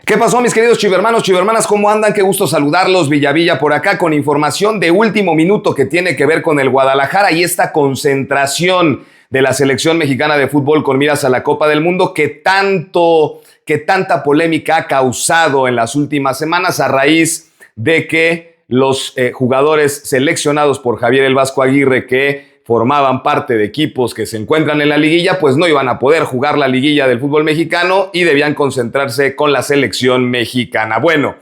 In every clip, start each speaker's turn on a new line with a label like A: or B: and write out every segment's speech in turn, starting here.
A: ¿Qué pasó, mis queridos chivermanos, chivermanas? ¿Cómo andan? Qué gusto saludarlos. Villa por acá con información de último minuto que tiene que ver con el Guadalajara y esta concentración de la selección mexicana de fútbol con miras a la Copa del Mundo que tanta polémica ha causado en las últimas semanas a raíz de que los jugadores seleccionados por Javier El Vasco Aguirre, que formaban parte de equipos que se encuentran en la liguilla, pues no iban a poder jugar la liguilla del fútbol mexicano y debían concentrarse con la selección mexicana. Bueno,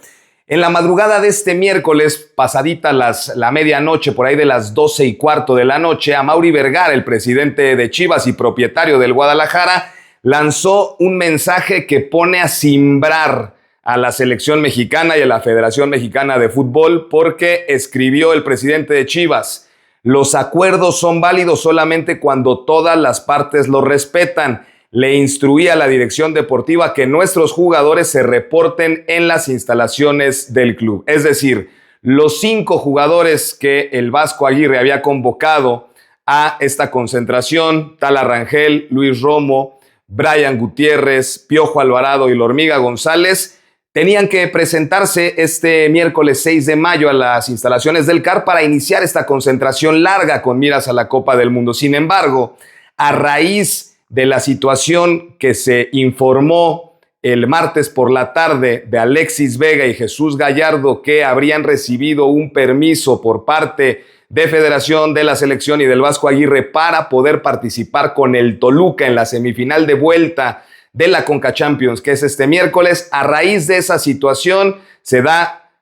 A: en la madrugada de este miércoles, pasadita la medianoche, por ahí de las 12:15 de la noche, Amaury Vergara, el presidente de Chivas y propietario del Guadalajara, lanzó un mensaje que pone a cimbrar a la selección mexicana y a la Federación Mexicana de Fútbol, porque escribió el presidente de Chivas: los acuerdos son válidos solamente cuando todas las partes los respetan. Le instruía a la dirección deportiva que nuestros jugadores se reporten en las instalaciones del club. Es decir, los 5 jugadores que el Vasco Aguirre había convocado a esta concentración, Tala Rangel, Luis Romo, Brian Gutiérrez, Piojo Alvarado y La Hormiga González, tenían que presentarse este miércoles 6 de mayo a las instalaciones del CAR para iniciar esta concentración larga con miras a la Copa del Mundo. Sin embargo, a raíz de la situación que se informó el martes por la tarde de Alexis Vega y Jesús Gallardo, que habrían recibido un permiso por parte de Federación, de la selección y del Vasco Aguirre para poder participar con el Toluca en la semifinal de vuelta de la Conca Champions, que es este miércoles. A raíz de esa situación se da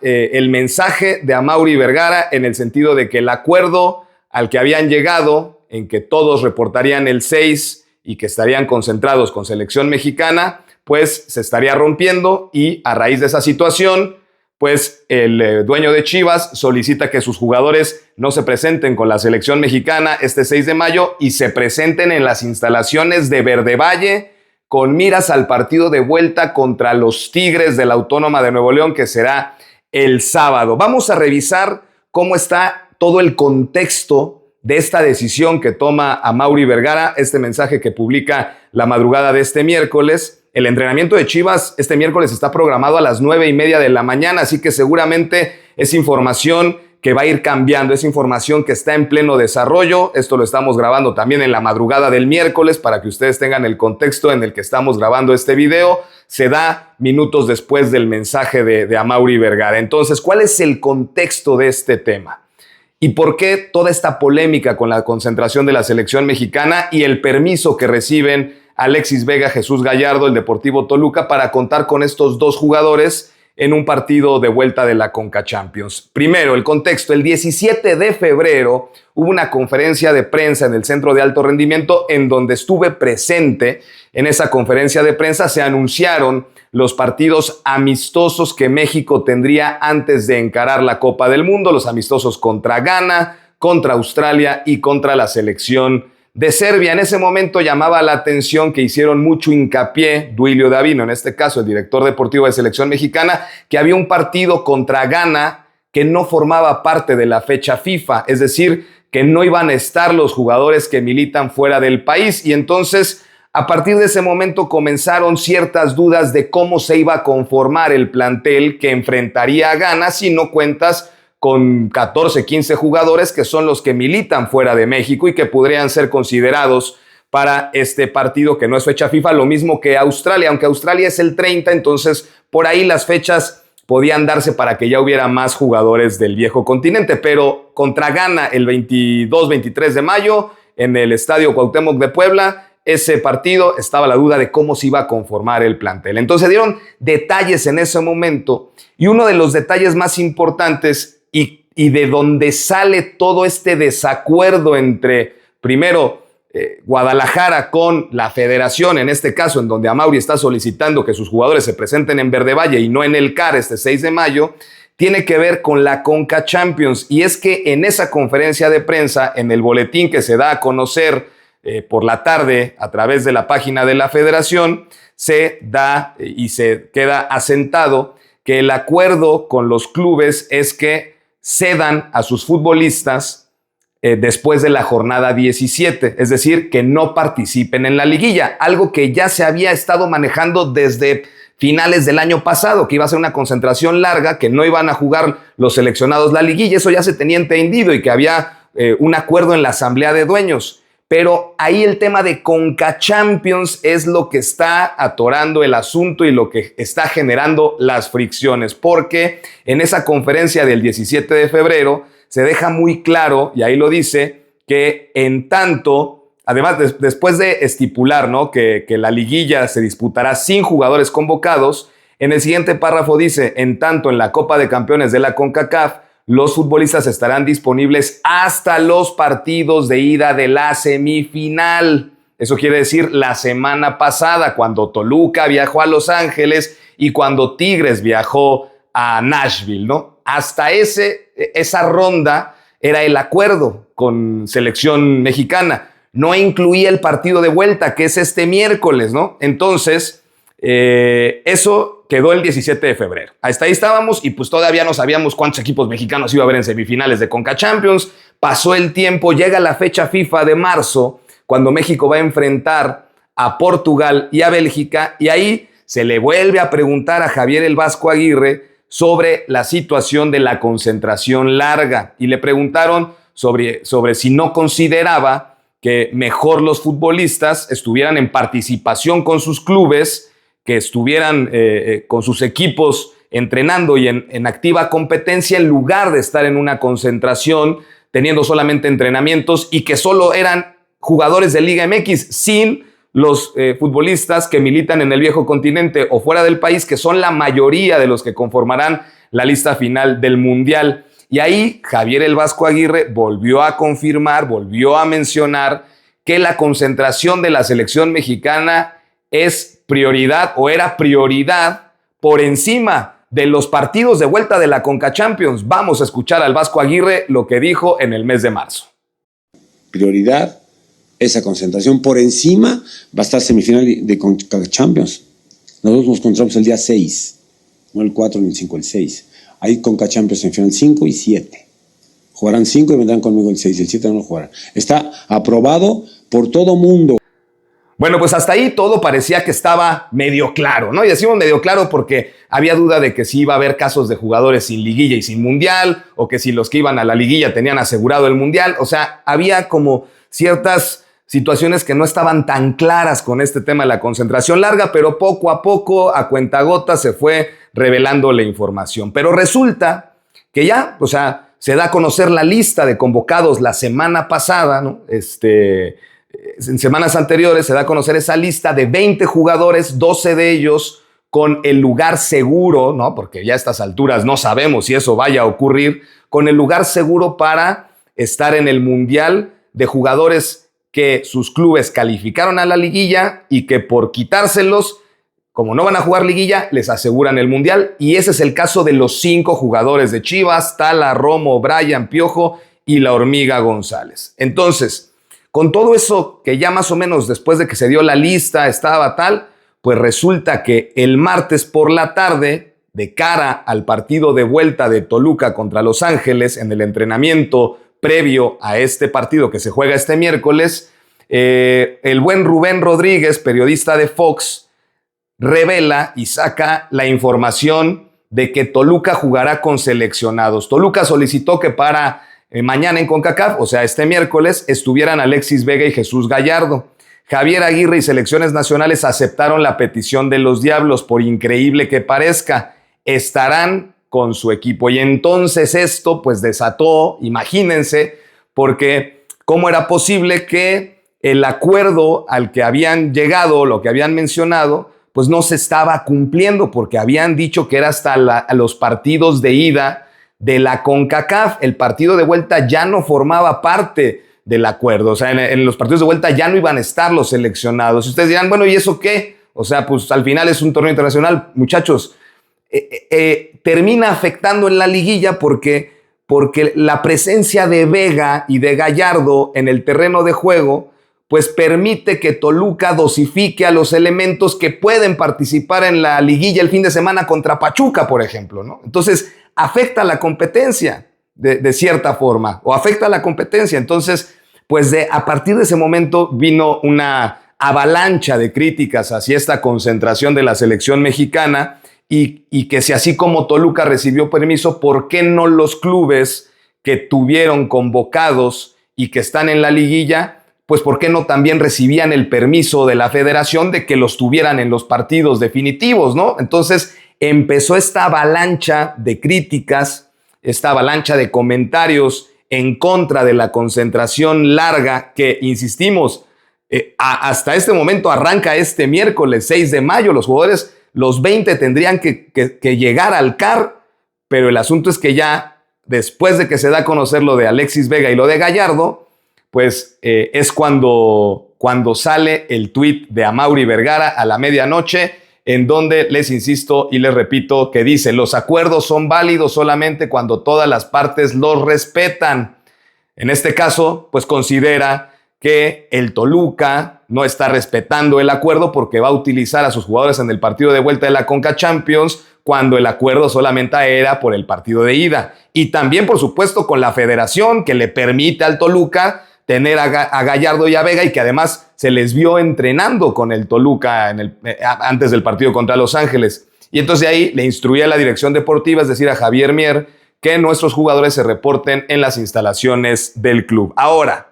A: el mensaje de Amaury Vergara en el sentido de que el acuerdo al que habían llegado, en que todos reportarían el 6 y que estarían concentrados con selección mexicana, pues se estaría rompiendo, y a raíz de esa situación, pues el dueño de Chivas solicita que sus jugadores no se presenten con la selección mexicana este 6 de mayo y se presenten en las instalaciones de Verde Valle, con miras al partido de vuelta contra los Tigres de la Autónoma de Nuevo León, que será el sábado. Vamos a revisar cómo está todo el contexto de esta decisión que toma Amaury Vergara, este mensaje que publica la madrugada de este miércoles. El entrenamiento de Chivas este miércoles está programado a las 9:30 de la mañana, así que seguramente es información que va a ir cambiando, es información que está en pleno desarrollo. Esto lo estamos grabando también en la madrugada del miércoles para que ustedes tengan el contexto en el que estamos grabando este video. Se da minutos después del mensaje de Amaury Vergara. Entonces, ¿cuál es el contexto de este tema? ¿Y por qué toda esta polémica con la concentración de la selección mexicana y el permiso que reciben Alexis Vega, Jesús Gallardo, el Deportivo Toluca, para contar con estos 2 jugadores en un partido de vuelta de la Conca Champions? Primero, el contexto. El 17 de febrero hubo una conferencia de prensa en el Centro de Alto Rendimiento en donde estuve presente. En esa conferencia de prensa se anunciaron los partidos amistosos que México tendría antes de encarar la Copa del Mundo, los amistosos contra Ghana, contra Australia y contra la selección de Serbia. En ese momento llamaba la atención que hicieron mucho hincapié, Duilio Davino, en este caso el director deportivo de selección mexicana, que había un partido contra Ghana que no formaba parte de la fecha FIFA, es decir, que no iban a estar los jugadores que militan fuera del país. Y entonces, a partir de ese momento comenzaron ciertas dudas de cómo se iba a conformar el plantel que enfrentaría a Ghana si no cuentas con 14, 15 jugadores que son los que militan fuera de México y que podrían ser considerados para este partido que no es fecha FIFA, lo mismo que Australia, aunque Australia es el 30, entonces por ahí las fechas podían darse para que ya hubiera más jugadores del viejo continente, pero contra Ghana el 22, 23 de mayo en el Estadio Cuauhtémoc de Puebla, ese partido estaba la duda de cómo se iba a conformar el plantel. Entonces dieron detalles en ese momento, y uno de los detalles más importantes y de donde sale todo este desacuerdo entre, primero, Guadalajara con la Federación, en este caso en donde Amaury está solicitando que sus jugadores se presenten en Verde Valle y no en el CAR este 6 de mayo, tiene que ver con la Conca Champions. Y es que en esa conferencia de prensa, en el boletín que se da a conocer por la tarde a través de la página de la Federación, se da y se queda asentado que el acuerdo con los clubes es que cedan a sus futbolistas después de la jornada 17, es decir, que no participen en la liguilla, algo que ya se había estado manejando desde finales del año pasado, que iba a ser una concentración larga, que no iban a jugar los seleccionados la liguilla. Eso ya se tenía entendido y que había un acuerdo en la asamblea de dueños. Pero ahí el tema de CONCACHAMPIONS es lo que está atorando el asunto y lo que está generando las fricciones, porque en esa conferencia del 17 de febrero se deja muy claro, y ahí lo dice, que en tanto, además después de estipular, ¿no?, que la liguilla se disputará sin jugadores convocados, en el siguiente párrafo dice, en tanto en la Copa de Campeones de la CONCACAF, los futbolistas estarán disponibles hasta los partidos de ida de la semifinal. Eso quiere decir la semana pasada, cuando Toluca viajó a Los Ángeles y cuando Tigres viajó a Nashville, ¿no? Hasta esa ronda era el acuerdo con selección mexicana. No incluía el partido de vuelta, que es este miércoles, ¿no? Entonces, eso quedó el 17 de febrero. Hasta ahí estábamos y pues todavía no sabíamos cuántos equipos mexicanos iba a haber en semifinales de CONCACHAMPIONS. Pasó el tiempo, llega la fecha FIFA de marzo, cuando México va a enfrentar a Portugal y a Bélgica, y ahí se le vuelve a preguntar a Javier el Vasco Aguirre sobre la situación de la concentración larga. Y le preguntaron sobre si no consideraba que mejor los futbolistas estuvieran en participación con sus clubes, que estuvieran con sus equipos entrenando y en activa competencia, en lugar de estar en una concentración, teniendo solamente entrenamientos, y que solo eran jugadores de Liga MX, sin los futbolistas que militan en el viejo continente o fuera del país, que son la mayoría de los que conformarán la lista final del Mundial. Y ahí Javier el Vasco Aguirre volvió a confirmar, volvió a mencionar que la concentración de la selección mexicana es prioridad, o era prioridad, por encima de los partidos de vuelta de la CONCACHAMPIONS. Vamos a escuchar al Vasco Aguirre lo que dijo en el mes de marzo.
B: Prioridad, esa concentración por encima, va a estar semifinal de CONCACHAMPIONS. Nosotros nos encontramos el día 6, no el 4 ni el 5, el 6. Hay CONCACHAMPIONS en final 5 y 7. Jugarán 5 y vendrán conmigo el 6, el 7 no lo jugarán. Está aprobado por todo mundo.
A: Bueno, pues hasta ahí todo parecía que estaba medio claro, ¿no? Y decimos medio claro porque había duda de que si iba a haber casos de jugadores sin liguilla y sin mundial, o que si los que iban a la liguilla tenían asegurado el mundial. O sea, había como ciertas situaciones que no estaban tan claras con este tema de la concentración larga, pero poco a poco, a cuentagotas, se fue revelando la información. Pero resulta que ya, o sea, se da a conocer la lista de convocados la semana pasada, ¿no? En semanas anteriores se da a conocer esa lista de 20 jugadores, 12 de ellos con el lugar seguro, ¿no? Porque ya a estas alturas no sabemos si eso vaya a ocurrir, con el lugar seguro para estar en el Mundial, de jugadores que sus clubes calificaron a la liguilla y que por quitárselos, como no van a jugar liguilla, les aseguran el Mundial. Y ese es el caso de los 5 jugadores de Chivas: Tala, Romo, Brian, Piojo y la Hormiga González. Entonces, con todo eso que ya más o menos después de que se dio la lista estaba tal, pues resulta que el martes por la tarde, de cara al partido de vuelta de Toluca contra Los Ángeles, en el entrenamiento previo a este partido que se juega este miércoles, el buen Rubén Rodríguez, periodista de Fox, revela y saca la información de que Toluca jugará con seleccionados. Toluca solicitó que para mañana en CONCACAF, o sea, este miércoles, estuvieran Alexis Vega y Jesús Gallardo. Javier Aguirre y selecciones nacionales aceptaron la petición de los Diablos, por increíble que parezca. Estarán con su equipo. Y entonces esto pues desató, imagínense, porque ¿cómo era posible que el acuerdo al que habían llegado, lo que habían mencionado, pues no se estaba cumpliendo? Porque habían dicho que era hasta los partidos de ida de la CONCACAF. El partido de vuelta ya no formaba parte del acuerdo. O sea, en los partidos de vuelta ya no iban a estar los seleccionados. Y ustedes dirán, bueno, ¿y eso qué? O sea, pues al final es un torneo internacional. Muchachos, termina afectando en la liguilla porque la presencia de Vega y de Gallardo en el terreno de juego pues permite que Toluca dosifique a los elementos que pueden participar en la liguilla el fin de semana contra Pachuca, por ejemplo, ¿no? Entonces, afecta la competencia de cierta forma, o afecta la competencia. Entonces, pues a partir de ese momento vino una avalancha de críticas hacia esta concentración de la selección mexicana y que si así como Toluca recibió permiso, ¿por qué no los clubes que tuvieron convocados y que están en la liguilla, pues por qué no también recibían el permiso de la federación de que los tuvieran en los partidos definitivos, ¿no? Entonces empezó esta avalancha de críticas, esta avalancha de comentarios en contra de la concentración larga que, insistimos, hasta este momento arranca este miércoles 6 de mayo. Los jugadores, los 20 tendrían que llegar al CAR, pero el asunto es que ya después de que se da a conocer lo de Alexis Vega y lo de Gallardo, pues es cuando sale el tuit de Amaury Vergara a la medianoche, en donde les insisto y les repito que dice: los acuerdos son válidos solamente cuando todas las partes los respetan. En este caso, pues considera que el Toluca no está respetando el acuerdo porque va a utilizar a sus jugadores en el partido de vuelta de la Conca Champions, cuando el acuerdo solamente era por el partido de ida. Y también, por supuesto, con la federación, que le permite al Toluca tener a Gallardo y a Vega, y que además se les vio entrenando con el Toluca antes del partido contra Los Ángeles. Y entonces ahí le instruía a la dirección deportiva, es decir, a Javier Mier, que nuestros jugadores se reporten en las instalaciones del club. Ahora,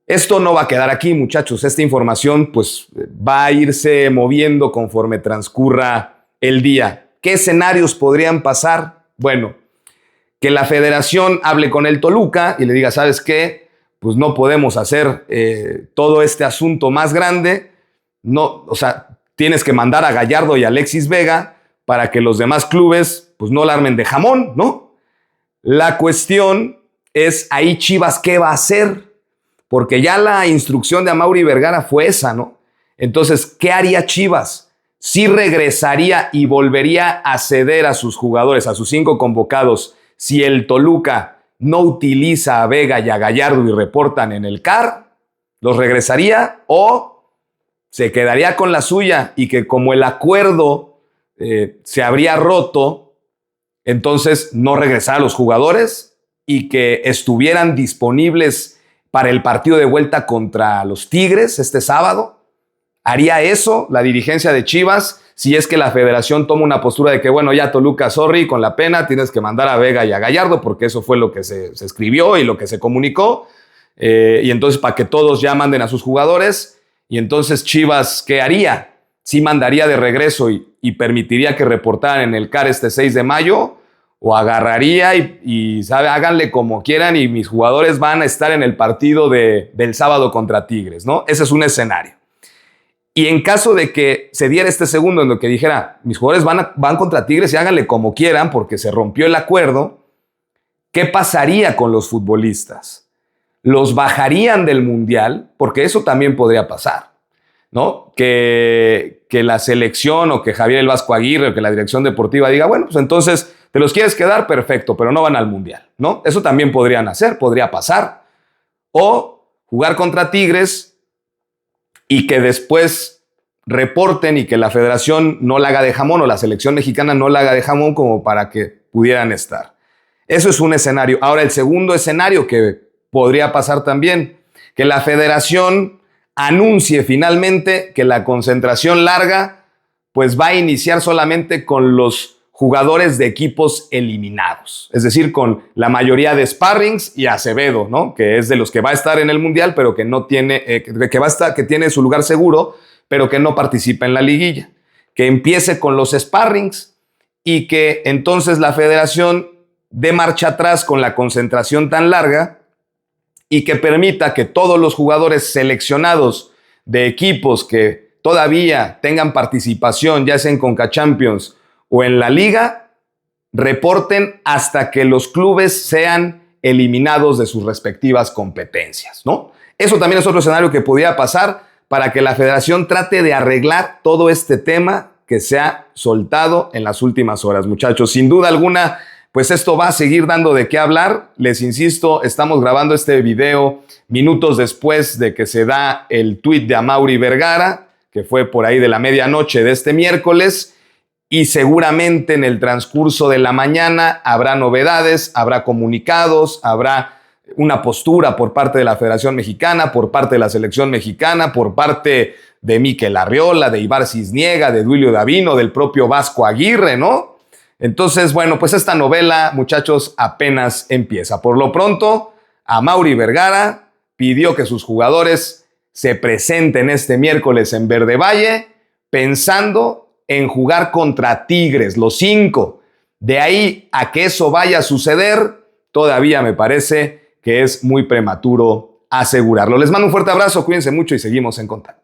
A: esto no va a quedar aquí, muchachos. Esta información pues va a irse moviendo conforme transcurra el día. ¿Qué escenarios podrían pasar? Bueno, que la federación hable con el Toluca y le diga: ¿sabes qué? Pues no podemos hacer todo este asunto más grande. No, o sea, tienes que mandar a Gallardo y a Alexis Vega para que los demás clubes pues no la armen de jamón, ¿no? La cuestión es ahí Chivas, ¿qué va a hacer? Porque ya la instrucción de Amaury Vergara fue esa, ¿no? Entonces, ¿qué haría Chivas? ¿Sí regresaría y volvería a ceder a sus jugadores, a sus 5 convocados, si el Toluca no utiliza a Vega y a Gallardo y reportan en el CAR? ¿Los regresaría o se quedaría con la suya y que como el acuerdo se habría roto, entonces no regresar a los jugadores y que estuvieran disponibles para el partido de vuelta contra los Tigres este sábado? ¿Haría eso la dirigencia de Chivas si es que la federación toma una postura de que, bueno, ya Toluca, sorry, con la pena tienes que mandar a Vega y a Gallardo, porque eso fue lo que se escribió y lo que se comunicó, y entonces para que todos ya manden a sus jugadores? Y entonces Chivas, ¿qué haría? ¿Sí mandaría de regreso y permitiría que reportaran en el CAR este 6 de mayo? ¿O agarraría y sabe, háganle como quieran y mis jugadores van a estar en el partido del sábado contra Tigres, ¿no? Ese es un escenario. Y en caso de que se diera este segundo en lo que dijera: mis jugadores van contra Tigres y háganle como quieran porque se rompió el acuerdo, ¿qué pasaría con los futbolistas? ¿Los bajarían del Mundial? Porque eso también podría pasar, ¿no? Que la selección o que Javier El Vasco Aguirre o que la dirección deportiva diga: bueno, pues entonces te los quieres quedar, perfecto, pero no van al Mundial, ¿no? Eso también podrían hacer, podría pasar. O jugar contra Tigres y que después reporten y que la federación no la haga de jamón o la selección mexicana no la haga de jamón como para que pudieran estar. Eso es un escenario. Ahora, el segundo escenario que podría pasar también, que la federación anuncie finalmente que la concentración larga pues va a iniciar solamente con los jugadores de equipos eliminados, es decir, con la mayoría de sparrings y Acevedo, ¿no? Que es de los que va a estar en el Mundial, pero que no tiene, que tiene su lugar seguro, pero que no participa en la liguilla. Que empiece con los sparrings y que entonces la federación dé marcha atrás con la concentración tan larga y que permita que todos los jugadores seleccionados de equipos que todavía tengan participación, ya sea en Conca Champions o en la liga, reporten hasta que los clubes sean eliminados de sus respectivas competencias, ¿no? Eso también es otro escenario que podría pasar para que la federación trate de arreglar todo este tema que se ha soltado en las últimas horas, muchachos. Sin duda alguna, pues esto va a seguir dando de qué hablar. Les insisto, estamos grabando este video minutos después de que se da el tuit de Amaury Vergara, que fue por ahí de la medianoche de este miércoles, y seguramente en el transcurso de la mañana habrá novedades, habrá comunicados, habrá una postura por parte de la Federación Mexicana, por parte de la Selección Mexicana, por parte de Mikel Arriola, de Ibar Cisniega, de Duilio Davino, del propio Vasco Aguirre, ¿no? Entonces, bueno, pues esta novela, muchachos, apenas empieza. Por lo pronto, Amaury Vergara pidió que sus jugadores se presenten este miércoles en Verde Valle pensando en jugar contra Tigres, los 5. De ahí a que eso vaya a suceder, todavía me parece que es muy prematuro asegurarlo. Les mando un fuerte abrazo, cuídense mucho y seguimos en contacto.